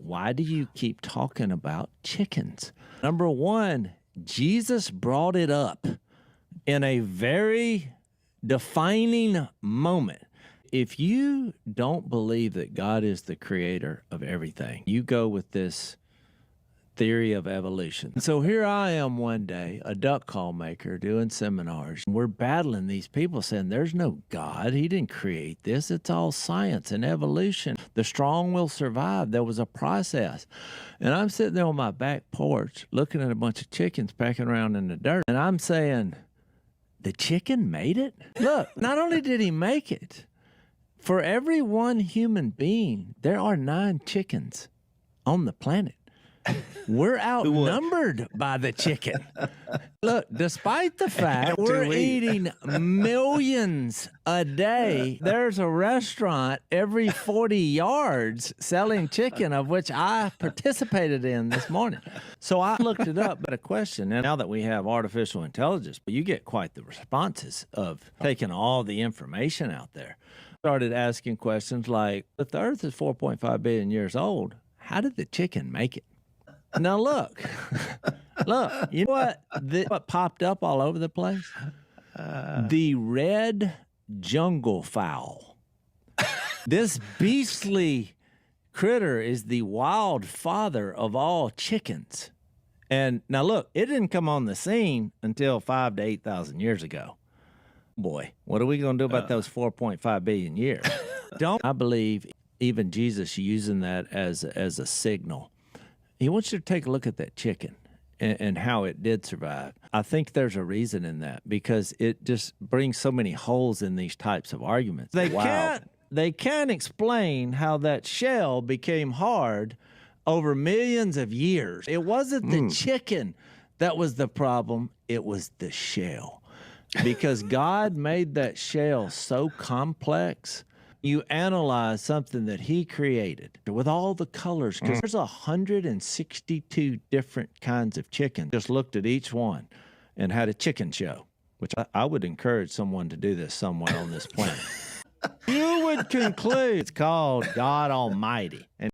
why do you keep talking about chickens? Number one, Jesus brought it up in a very defining moment. If you don't believe that God is the creator of everything, you go with this theory of evolution. So here I am one day, a duck call maker doing seminars. We're battling these people saying there's no God. He didn't create this. It's all science and evolution. The strong will survive. There was a process. And I'm sitting there on my back porch looking at a bunch of chickens packing around in the dirt. And I'm saying, the chicken made it? Look, not only did he make it, for every one human being, there are 9 chickens on the planet. We're outnumbered by the chicken. Look, despite the fact we're eating millions a day, there's a restaurant every 40 yards selling chicken, of which I participated in this morning. So I looked it up, but a question, and now that we have artificial intelligence, you get quite the responses of taking all the information out there. Started asking questions like, if the Earth is 4.5 billion years old, how did the chicken make it? Now look, you know what popped up all over the place? The red jungle fowl. This beastly critter is the wild father of all chickens. And now look, it didn't come on the scene until 5,000 to 8,000 years ago. Boy, what are we going to do about those 4.5 billion years? I believe even Jesus using that as a signal. He wants you to take a look at that chicken and how it did survive. I think there's a reason in that, because it just brings so many holes in these types of arguments. They can't explain how that shell became hard over millions of years. It wasn't the chicken that was the problem. It was the shell, because God made that shell so complex. You analyze something that he created with all the colors, because there's 162 different kinds of chicken. Just looked at each one and had a chicken show, which I would encourage someone to do this somewhere on this planet. You would conclude it's called God Almighty. And